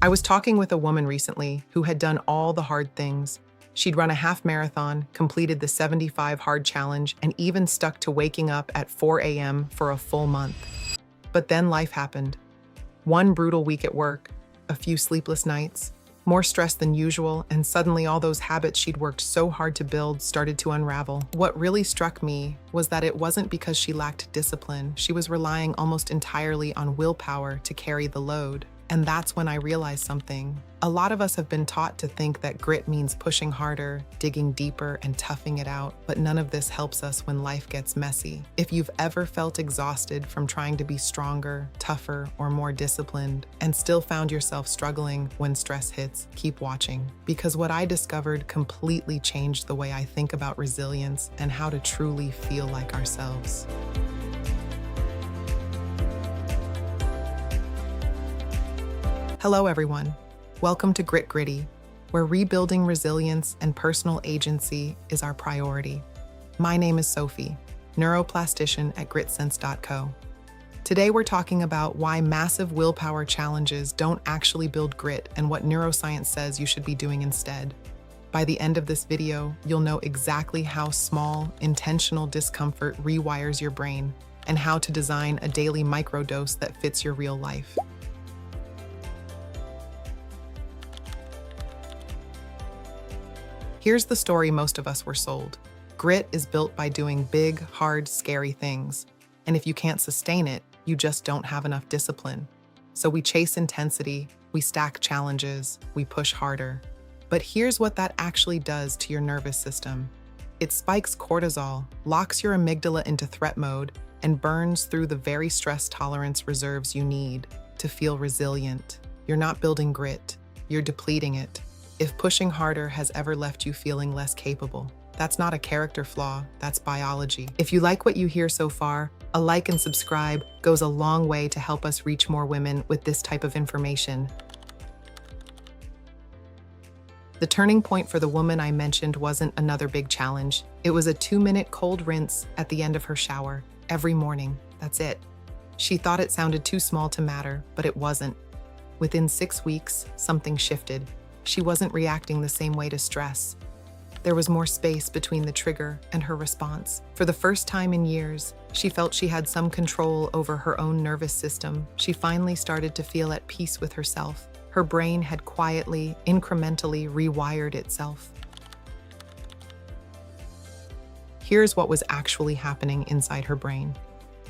I was talking with a woman recently who had done all the hard things. She'd run a half marathon, completed the 75 hard challenge, and even stuck to waking up at 4 a.m. for a full month. But then life happened. One brutal week at work, a few sleepless nights, more stress than usual, and suddenly all those habits she'd worked so hard to build started to unravel. What really struck me was that it wasn't because she lacked discipline. She was relying almost entirely on willpower to carry the load. And that's when I realized something. A lot of us have been taught to think that grit means pushing harder, digging deeper, and toughing it out, but none of this helps us when life gets messy. If you've ever felt exhausted from trying to be stronger, tougher, or more disciplined, and still found yourself struggling when stress hits, keep watching. Because what I discovered completely changed the way I think about resilience and how to truly feel like ourselves. Hello, everyone. Welcome to GritGiddy, where rebuilding resilience and personal agency is our priority. My name is Sophie, neuroplastician at GritSense.co. Today, we're talking about why massive willpower challenges don't actually build grit and what neuroscience says you should be doing instead. By the end of this video, you'll know exactly how small, intentional discomfort rewires your brain and how to design a daily microdose that fits your real life. Here's the story most of us were sold. Grit is built by doing big, hard, scary things. And if you can't sustain it, you just don't have enough discipline. So we chase intensity, we stack challenges, we push harder. But here's what that actually does to your nervous system. It spikes cortisol, locks your amygdala into threat mode, and burns through the very stress tolerance reserves you need to feel resilient. You're not building grit, you're depleting it. If pushing harder has ever left you feeling less capable, that's not a character flaw, that's biology. If you like what you hear so far, a like and subscribe goes a long way to help us reach more women with this type of information. The turning point for the woman I mentioned wasn't another big challenge. It was a 2-minute cold rinse at the end of her shower, every morning. That's it. She thought it sounded too small to matter, but it wasn't. Within 6 weeks, something shifted. She wasn't reacting the same way to stress. There was more space between the trigger and her response. For the first time in years, she felt she had some control over her own nervous system. She finally started to feel at peace with herself. Her brain had quietly, incrementally rewired itself. Here's what was actually happening inside her brain.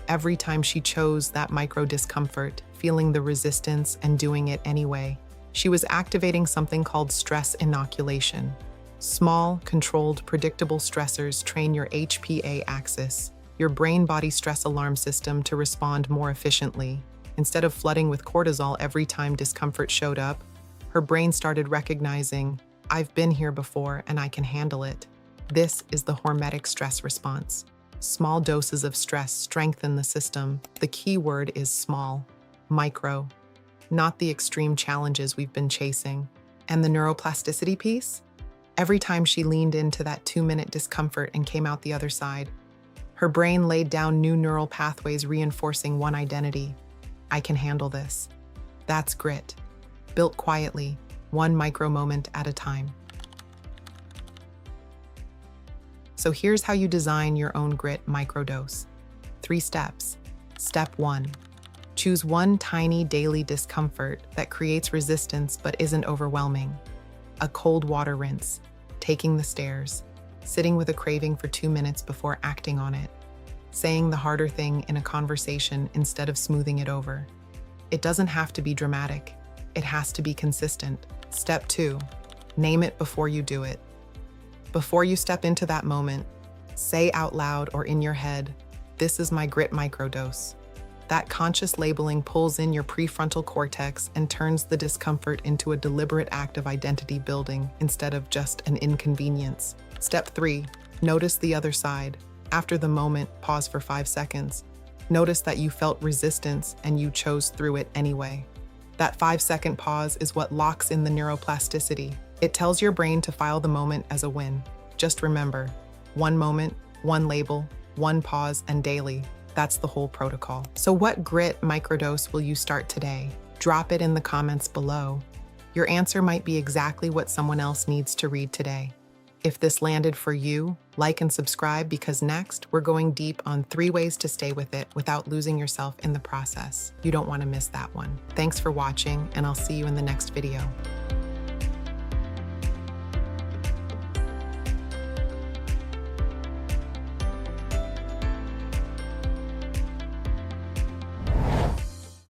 Every time she chose that micro discomfort, feeling the resistance and doing it anyway, she was activating something called stress inoculation. Small, controlled, predictable stressors train your HPA axis, your brain-body stress alarm system, to respond more efficiently. Instead of flooding with cortisol every time discomfort showed up, her brain started recognizing, I've been here before and I can handle it. This is the hormetic stress response. Small doses of stress strengthen the system. The key word is small, micro. Not the extreme challenges we've been chasing. And the neuroplasticity piece? Every time she leaned into that 2-minute discomfort and came out the other side, her brain laid down new neural pathways reinforcing one identity. I can handle this. That's grit, built quietly, one micro moment at a time. So here's how you design your own grit microdose. 3 steps. Step 1. Choose one tiny daily discomfort that creates resistance but isn't overwhelming. A cold water rinse, taking the stairs, sitting with a craving for 2 minutes before acting on it, saying the harder thing in a conversation instead of smoothing it over. It doesn't have to be dramatic. It has to be consistent. Step 2, name it before you do it. Before you step into that moment, say out loud or in your head, "This is my grit microdose." That conscious labeling pulls in your prefrontal cortex and turns the discomfort into a deliberate act of identity building instead of just an inconvenience. Step 3, notice the other side. After the moment, pause for 5 seconds. Notice that you felt resistance and you chose through it anyway. That 5-second pause is what locks in the neuroplasticity. It tells your brain to file the moment as a win. Just remember, one moment, one label, one pause, and daily. That's the whole protocol. So what grit microdose will you start today? Drop it in the comments below. Your answer might be exactly what someone else needs to read today. If this landed for you, like and subscribe because next we're going deep on 3 ways to stay with it without losing yourself in the process. You don't want to miss that one. Thanks for watching, and I'll see you in the next video.